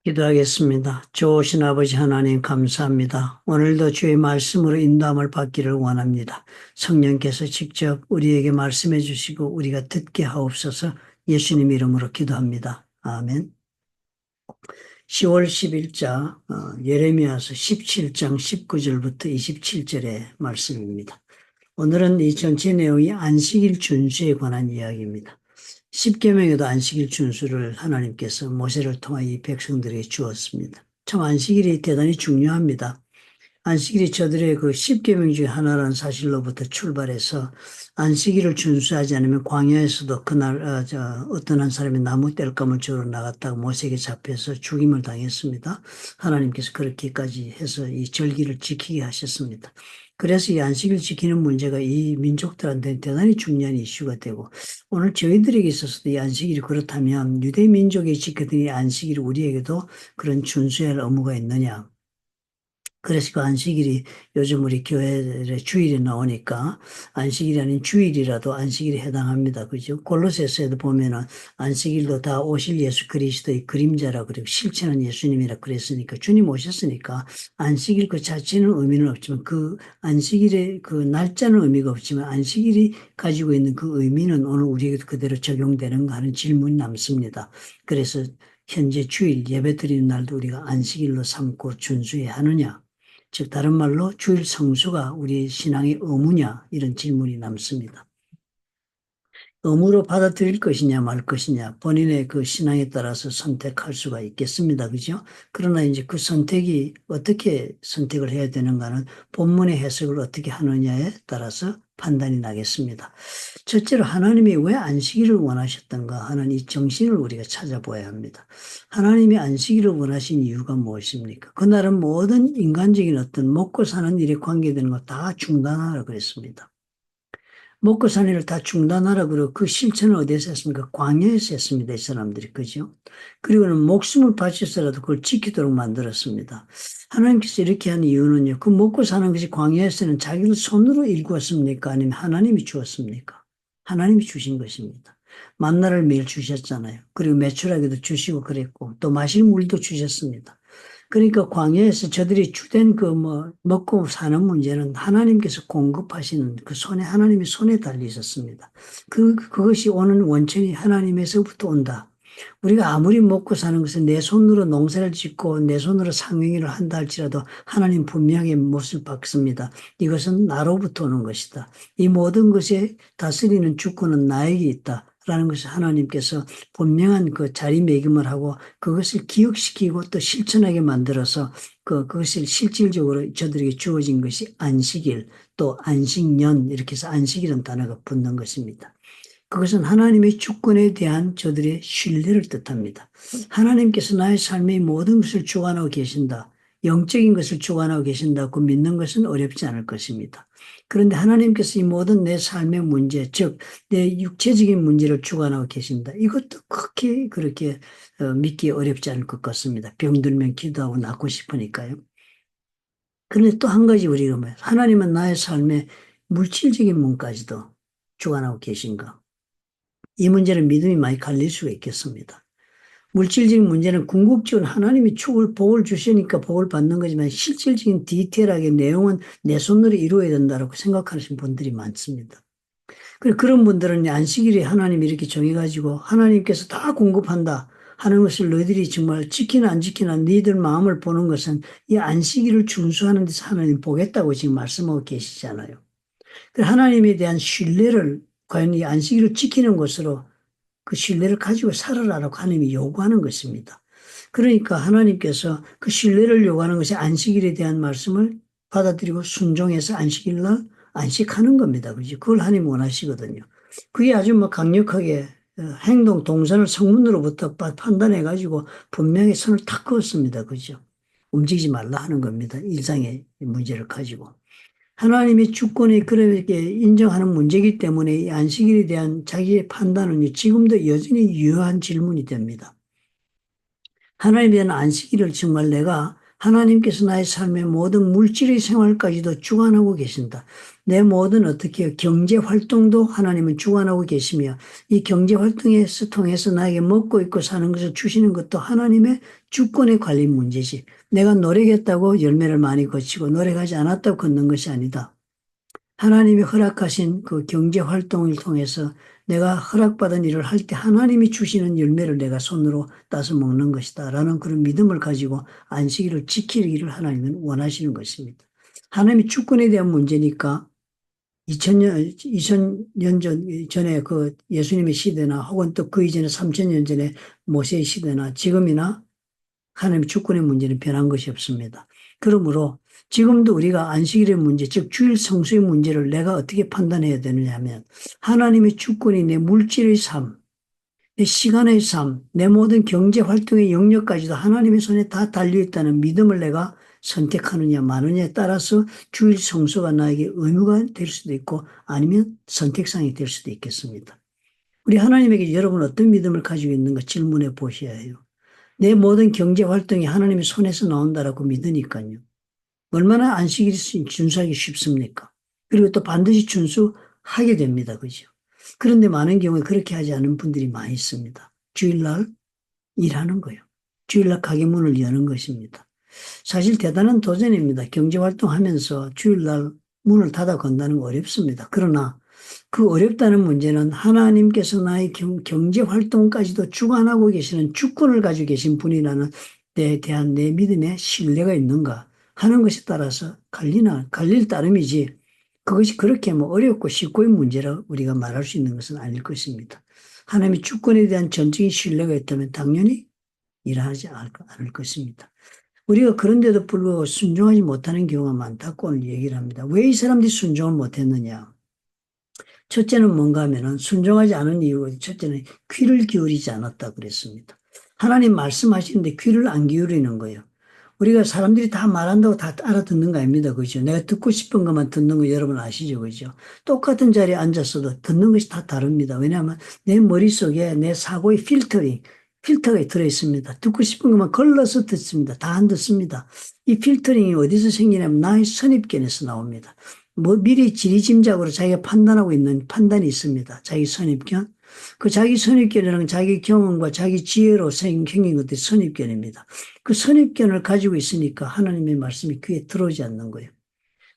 기도하겠습니다. 좋으신 아버지 하나님 감사합니다. 오늘도 주의 말씀으로 인도함을 받기를 원합니다. 성령께서 직접 우리에게 말씀해 주시고 우리가 듣게 하옵소서. 예수님 이름으로 기도합니다. 아멘. 10월 10일자 예레미야서 17장 19절부터 27절의 말씀입니다. 오늘은 이 전체 내용이 안식일 준수에 관한 이야기입니다. 십계명에도 안식일 준수를 하나님께서 모세를 통하여 이 백성들에게 주었습니다. 참 안식일이 대단히 중요합니다. 안식일이 저들의 그 십계명 중에 하나라는 사실로부터 출발해서 안식일을 준수하지 않으면 광야에서도 그날 어떤 한 사람이 나무 땔감을 주러 나갔다가 모세에게 잡혀서 죽임을 당했습니다. 하나님께서 그렇게까지 해서 이 절기를 지키게 하셨습니다. 그래서 이 안식일 지키는 문제가 이 민족들한테 대단히 중요한 이슈가 되고, 오늘 저희들에게 있어서도 이 안식일이 그렇다면 유대 민족이 지켰던 이 안식일이 우리에게도 그런 준수해야 할 의무가 있느냐. 그래서 그 안식일이 요즘 우리 교회의 주일이 나오니까 안식일이 아닌 주일이라도 안식일에 해당합니다. 그죠? 골로새서에도 보면은 안식일도 다 오실 예수 그리스도의 그림자라 그리고 실체는 예수님이라 그랬으니까, 주님 오셨으니까 안식일 그 자체는 의미는 없지만 그 안식일의 그 날짜는 의미가 없지만 안식일이 가지고 있는 그 의미는 오늘 우리에게도 그대로 적용되는가 하는 질문이 남습니다. 그래서 현재 주일 예배 드리는 날도 우리가 안식일로 삼고 준수해야 하느냐? 즉 다른 말로 주일 성수가 우리 신앙의 의무냐, 이런 질문이 남습니다. 의무로 받아들일 것이냐 말 것이냐, 본인의 그 신앙에 따라서 선택할 수가 있겠습니다. 그죠? 그러나 이제 그 선택이 어떻게 선택을 해야 되는가는 본문의 해석을 어떻게 하느냐에 따라서 판단이 나겠습니다. 첫째로 하나님이 왜 안식일을 원하셨던가 하는 이 정신을 우리가 찾아보아야 합니다. 하나님이 안식일을 원하신 이유가 무엇입니까? 그날은 모든 인간적인 어떤 먹고 사는 일에 관계되는 거 다 중단하라 그랬습니다. 먹고 사는 일을 다 중단하라 그러고 그 실천을 어디에서 했습니까? 광야에서 했습니다. 이 사람들이. 그죠? 그리고는 목숨을 바쳐서라도 그걸 지키도록 만들었습니다. 하나님께서 이렇게 한 이유는요. 그 먹고 사는 것이 광야에서는 자기들 손으로 일구었습니까? 아니면 하나님이 주었습니까? 하나님이 주신 것입니다. 만나를 매일 주셨잖아요. 그리고 매출하기도 주시고 그랬고 또 마실 물도 주셨습니다. 그러니까 광야에서 저들이 주된 그 먹고 사는 문제는 하나님께서 공급하시는 그 손에, 하나님의 손에 달려 있었습니다. 그것이 오는 원천이 하나님에서부터 온다. 우리가 아무리 먹고 사는 것은 내 손으로 농사를 짓고 내 손으로 상행위를 한다 할지라도 하나님 분명히 못을 박습니다. 이것은 나로부터 오는 것이다. 이 모든 것에 다스리는 주권은 나에게 있다. 라는 것을 하나님께서 분명한 그 자리매김을 하고 그것을 기억시키고 또 실천하게 만들어서 그것을 실질적으로 저들에게 주어진 것이 안식일, 또 안식년, 이렇게 해서 안식이라는 단어가 붙는 것입니다. 그것은 하나님의 주권에 대한 저들의 신뢰를 뜻합니다. 하나님께서 나의 삶의 모든 것을 주관하고 계신다. 영적인 것을 주관하고 계신다고 믿는 것은 어렵지 않을 것입니다. 그런데 하나님께서 이 모든 내 삶의 문제, 즉 내 육체적인 문제를 주관하고 계신다. 이것도 그렇게 믿기 어렵지 않을 것 같습니다. 병들면 기도하고 낫고 싶으니까요. 그런데 또 한 가지 우리가 하나님은 나의 삶의 물질적인 문까지도 주관하고 계신가? 이 문제는 믿음이 많이 갈릴 수가 있겠습니다. 물질적인 문제는 궁극적으로 하나님이 복을 주시니까 복을 받는 거지만 실질적인 디테일하게 내용은 내 손으로 이루어야 된다고 생각하시는 분들이 많습니다. 그런 분들은 안식일에 하나님이 이렇게 정해가지고 하나님께서 다 공급한다 하는 것을 너희들이 정말 지키나 안 지키나 너희들 마음을 보는 것은 이 안식일을 준수하는 데서 하나님 보겠다고 지금 말씀하고 계시잖아요. 하나님에 대한 신뢰를 과연 이 안식일을 지키는 것으로 그 신뢰를 가지고 살아라라고 하나님이 요구하는 것입니다. 그러니까 하나님께서 그 신뢰를 요구하는 것이 안식일에 대한 말씀을 받아들이고 순종해서 안식일날 안식하는 겁니다. 그죠? 그걸 하나님 원하시거든요. 그게 아주 강력하게 행동, 동선을 성문으로부터 판단해가지고 분명히 선을 탁 그었습니다. 그죠? 움직이지 말라 하는 겁니다. 일상의 문제를 가지고. 하나님의 주권에 그렇게 인정하는 문제이기 때문에 이 안식일에 대한 자기의 판단은 지금도 여전히 유효한 질문이 됩니다. 하나님에 대한 안식일을 정말 내가 하나님께서 나의 삶의 모든 물질의 생활까지도 주관하고 계신다. 내 모든 어떻게 경제 활동도 하나님은 주관하고 계시며 이 경제 활동에서 통해서 나에게 먹고 있고 사는 것을 주시는 것도 하나님의 주권에 관린 문제지. 내가 노력했다고 열매를 많이 거치고 노력하지 않았다고 걷는 것이 아니다. 하나님이 허락하신 그 경제 활동을 통해서 내가 허락받은 일을 할 때 하나님이 주시는 열매를 내가 손으로 따서 먹는 것이다. 라는 그런 믿음을 가지고 안식일을 지키기를 하나님은 원하시는 것입니다. 하나님이 주권에 대한 문제니까 2000년 전에 그 예수님의 시대나 혹은 또 그 이전에 3000년 전에 모세의 시대나 지금이나 하나님의 주권의 문제는 변한 것이 없습니다. 그러므로 지금도 우리가 안식일의 문제, 즉 주일 성수의 문제를 내가 어떻게 판단해야 되느냐 하면 하나님의 주권이 내 물질의 삶, 내 시간의 삶, 내 모든 경제 활동의 영역까지도 하나님의 손에 다 달려있다는 믿음을 내가 선택하느냐 마느냐에 따라서 주일 성수가 나에게 의무가 될 수도 있고 아니면 선택상이 될 수도 있겠습니다. 우리 하나님에게 여러분 어떤 믿음을 가지고 있는가 질문해 보셔야 해요. 내 모든 경제 활동이 하나님의 손에서 나온다라고 믿으니까요. 얼마나 안식일이 준수하기 쉽습니까? 그리고 또 반드시 준수하게 됩니다. 그죠? 그런데 많은 경우에 그렇게 하지 않은 분들이 많이 있습니다. 주일날 일하는 거예요. 주일날 가게 문을 여는 것입니다. 사실 대단한 도전입니다. 경제활동하면서 주일날 문을 닫아 건다는 거 어렵습니다. 그러나 그 어렵다는 문제는 하나님께서 나의 경제활동까지도 주관하고 계시는 주권을 가지고 계신 분이라는 데 대한 내 믿음에 신뢰가 있는가 하는 것에 따라서 갈릴 따름이지 그것이 그렇게 뭐 어렵고 쉽고의 문제라 우리가 말할 수 있는 것은 아닐 것입니다. 하나님의 주권에 대한 전적인 신뢰가 있다면 당연히 일하지 않을 것입니다. 우리가 그런데도 불구하고 순종하지 못하는 경우가 많다고 오늘 얘기를 합니다. 왜 이 사람들이 순종을 못했느냐? 첫째는 뭔가 하면은 순종하지 않은 이유가 첫째는 귀를 기울이지 않았다 그랬습니다. 하나님 말씀하시는데 귀를 안 기울이는 거예요. 우리가 사람들이 다 말한다고 다 알아듣는 거 아닙니다. 그죠? 내가 듣고 싶은 것만 듣는 거 여러분 아시죠? 그죠? 똑같은 자리에 앉았어도 듣는 것이 다 다릅니다. 왜냐하면 내 머릿속에 내 사고의 필터가 들어있습니다. 듣고 싶은 것만 걸러서 듣습니다. 다 안 듣습니다. 이 필터링이 어디서 생기냐면 나의 선입견에서 나옵니다. 뭐 미리 지리짐작으로 자기가 판단하고 있는 판단이 있습니다. 자기 선입견. 그 자기 선입견이랑 자기 경험과 자기 지혜로 생긴 것들이 선입견입니다. 그 선입견을 가지고 있으니까 하나님의 말씀이 귀에 들어오지 않는 거예요.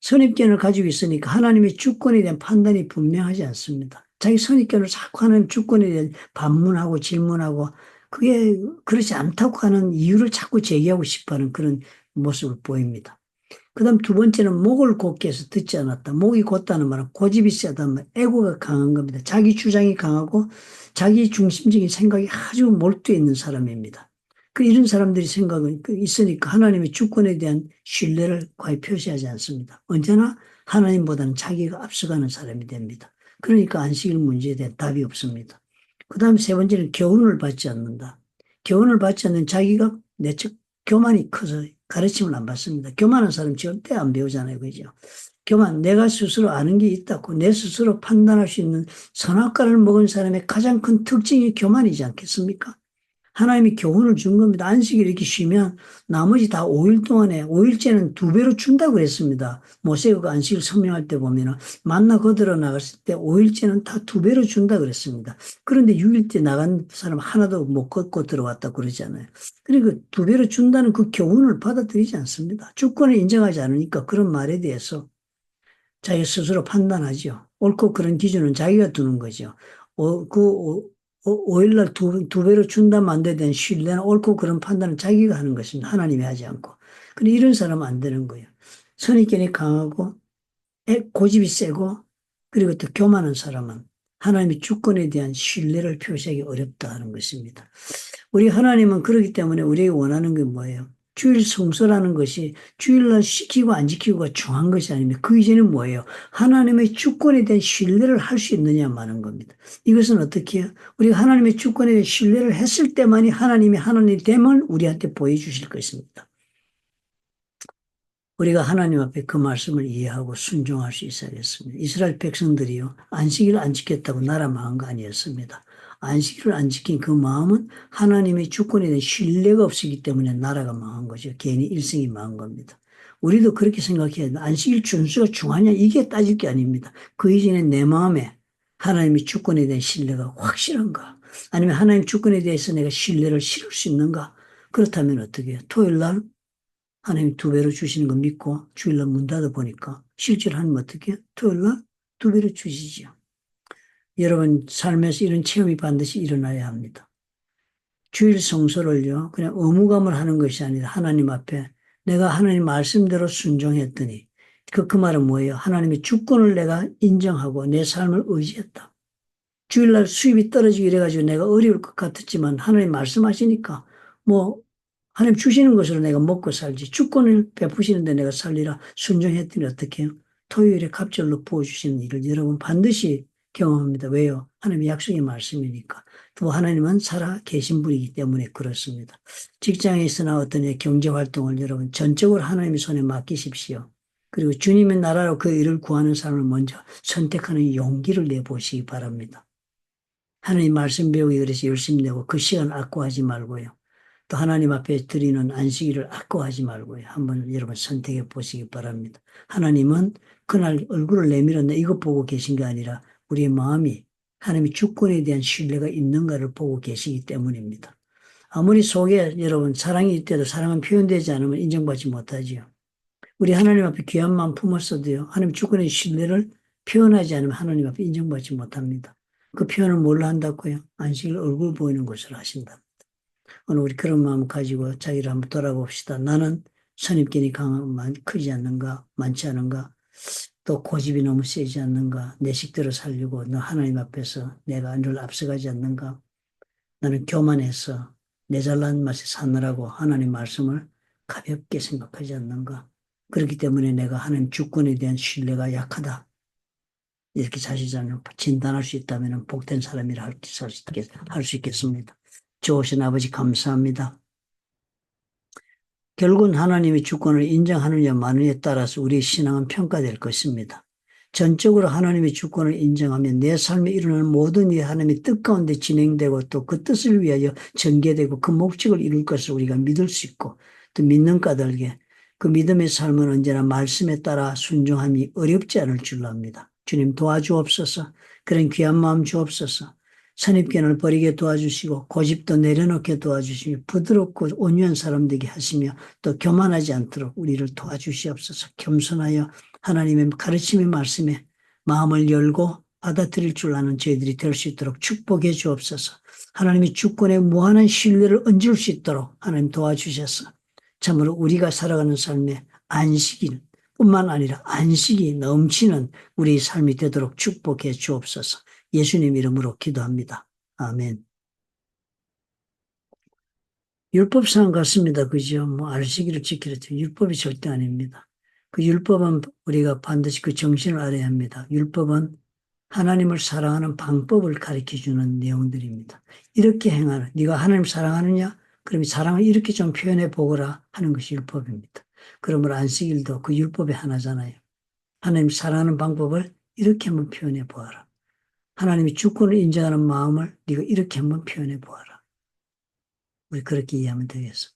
선입견을 가지고 있으니까 하나님의 주권에 대한 판단이 분명하지 않습니다. 자기 선입견을 자꾸 하나님 주권에 대한 반문하고 질문하고 그게 그렇지 않다고 하는 이유를 자꾸 제기하고 싶어하는 그런 모습을 보입니다. 그 다음 두 번째는 목을 곧게 해서 듣지 않았다. 목이 곧다는 말은 고집이 세다는 말, 에고가 강한 겁니다. 자기 주장이 강하고 자기 중심적인 생각이 아주 몰두해 있는 사람입니다. 이런 사람들이 생각은 있으니까 하나님의 주권에 대한 신뢰를 거의 표시하지 않습니다. 언제나 하나님보다는 자기가 앞서가는 사람이 됩니다. 그러니까 안식일 문제에 대한 답이 없습니다. 그 다음 세 번째는 교훈을 받지 않는다. 교훈을 받지 않는 자기가 내적 교만이 커서 가르침을 안 받습니다. 교만한 사람 절대 안 배우잖아요. 그죠? 교만, 내가 스스로 아는 게 있다고 내 스스로 판단할 수 있는 선악과를 먹은 사람의 가장 큰 특징이 교만이지 않겠습니까? 하나님이 교훈을 준 겁니다. 안식일 이렇게 쉬면 나머지 다 5일 동안에 5일째는 2배로 준다고 그랬습니다. 모세가 그 안식일 설명할 때 보면은 만나 거들어 나갔을 때 5일째는 다 2배로 준다 그랬습니다. 그런데 6일째 나간 사람 하나도 못 걷고 들어왔다 그러잖아요. 그러니까 2배로 준다는 그 교훈을 받아들이지 않습니다. 주권을 인정하지 않으니까 그런 말에 대해서 자기 스스로 판단하죠. 옳고 그런 기준은 자기가 두는 거죠. 그 5일날 두 배로 준다면 안 되는 신뢰는 옳고 그런 판단은 자기가 하는 것입니다. 하나님이 하지 않고. 근데 이런 사람은 안 되는 거예요. 선입견이 강하고 고집이 세고 그리고 또 교만한 사람은 하나님의 주권에 대한 신뢰를 표시하기 어렵다 하는 것입니다. 우리 하나님은 그렇기 때문에 우리에게 원하는 게 뭐예요? 주일 성수라는 것이 주일날 지키고 안 지키고가 중요한 것이 아니면 그 이전은 뭐예요? 하나님의 주권에 대한 신뢰를 할 수 있느냐 마는 겁니다. 이것은 어떻게 해요? 우리가 하나님의 주권에 대한 신뢰를 했을 때만이 하나님이 하나님 됨을 우리한테 보여주실 것입니다. 우리가 하나님 앞에 그 말씀을 이해하고 순종할 수 있어야겠습니다. 이스라엘 백성들이요, 안식일 안 지켰다고 나라 망한 거 아니었습니다. 안식일을 안 지킨 그 마음은 하나님의 주권에 대한 신뢰가 없었기 때문에 나라가 망한 거죠. 개인의 일생이 망한 겁니다. 우리도 그렇게 생각해야 돼. 안식일 준수가 중하냐? 이게 따질 게 아닙니다. 그 이전에 내 마음에 하나님의 주권에 대한 신뢰가 확실한가? 아니면 하나님 주권에 대해서 내가 신뢰를 실을 수 있는가? 그렇다면 어떻게 해요? 토요일 날 하나님 두 배로 주시는 거 믿고 주일날 문 닫아 보니까 실제로 하나님 어떻게 해요? 토요일 날 두 배로 주시죠. 여러분 삶에서 이런 체험이 반드시 일어나야 합니다. 주일 성소를요, 그냥 의무감을 하는 것이 아니라 하나님 앞에 내가 하나님 말씀대로 순종했더니 그 말은 뭐예요? 하나님의 주권을 내가 인정하고 내 삶을 의지했다. 주일날 수입이 떨어지고 이래가지고 내가 어려울 것 같았지만 하나님 말씀하시니까 뭐 하나님 주시는 것으로 내가 먹고 살지 주권을 베푸시는데 내가 살리라 순종했더니 어떻게 해요? 토요일에 갑절로 부어주시는 일을 여러분 반드시 경험합니다. 왜요? 하나님의 약속의 말씀이니까. 또 하나님은 살아 계신 분이기 때문에 그렇습니다. 직장에 있으나 어떤 경제활동을 여러분 전적으로 하나님의 손에 맡기십시오. 그리고 주님의 나라로 그 일을 구하는 사람을 먼저 선택하는 용기를 내보시기 바랍니다. 하나님 말씀 배우기 그래서 열심히 내고 그 시간 아까워하지 말고요. 또 하나님 앞에 드리는 안식일을 아까워하지 말고요. 한번 여러분 선택해 보시기 바랍니다. 하나님은 그날 얼굴을 내밀었나 이것 보고 계신 게 아니라 우리의 마음이 하나님의 주권에 대한 신뢰가 있는가를 보고 계시기 때문입니다. 아무리 속에 여러분 사랑이 있대도 사랑은 표현되지 않으면 인정받지 못하지요. 우리 하나님 앞에 귀한 마음 품었어도요. 하나님 주권의 신뢰를 표현하지 않으면 하나님 앞에 인정받지 못합니다. 그 표현을 뭘로 한다고요? 안식일 얼굴 보이는 것으로 하신다. 오늘 우리 그런 마음 가지고 자기를 한번 돌아봅시다. 나는 선입견이 크지 않는가, 많지 않은가, 또 고집이 너무 세지 않는가, 내 식대로 살려고 너 하나님 앞에서 내가 늘 앞서가지 않는가, 나는 교만해서 내 잘난 맛에 사느라고 하나님 말씀을 가볍게 생각하지 않는가. 그렇기 때문에 내가 하나님 주권에 대한 신뢰가 약하다. 이렇게 자신을 진단할 수 있다면 복된 사람이라 할 수 있겠습니다. 좋으신 아버지 감사합니다. 결국은 하나님의 주권을 인정하느냐 마느냐에 따라서 우리의 신앙은 평가될 것입니다. 전적으로 하나님의 주권을 인정하면 내 삶에 일어나는 모든 일이 하나님의 뜻 가운데 진행되고 또 그 뜻을 위하여 전개되고 그 목적을 이룰 것을 우리가 믿을 수 있고 또 믿는 까닭에 그 믿음의 삶은 언제나 말씀에 따라 순종함이 어렵지 않을 줄로 압니다. 주님 도와주옵소서. 그런 귀한 마음 주옵소서. 선입견을 버리게 도와주시고 고집도 내려놓게 도와주시며 부드럽고 온유한 사람 되게 하시며 또 교만하지 않도록 우리를 도와주시옵소서. 겸손하여 하나님의 가르침의 말씀에 마음을 열고 받아들일 줄 아는 저희들이 될 수 있도록 축복해 주옵소서. 하나님의 주권에 무한한 신뢰를 얹을 수 있도록 하나님 도와주셔서 참으로 우리가 살아가는 삶에 안식일 뿐만 아니라 안식이 넘치는 우리 삶이 되도록 축복해 주옵소서. 예수님 이름으로 기도합니다. 아멘. 율법상 같습니다. 그죠? 뭐 안식일을 지키라. 율법이 절대 아닙니다. 그 율법은 우리가 반드시 그 정신을 알아야 합니다. 율법은 하나님을 사랑하는 방법을 가르쳐주는 내용들입니다. 이렇게 행하라. 네가 하나님 사랑하느냐? 그럼 사랑을 이렇게 좀 표현해 보거라 하는 것이 율법입니다. 그러므로 안식일도 그 율법의 하나잖아요. 하나님 사랑하는 방법을 이렇게 한번 표현해 보아라. 하나님이 주권을 인정하는 마음을 네가 이렇게 한번 표현해 보아라. 우리 그렇게 이해하면 되겠어.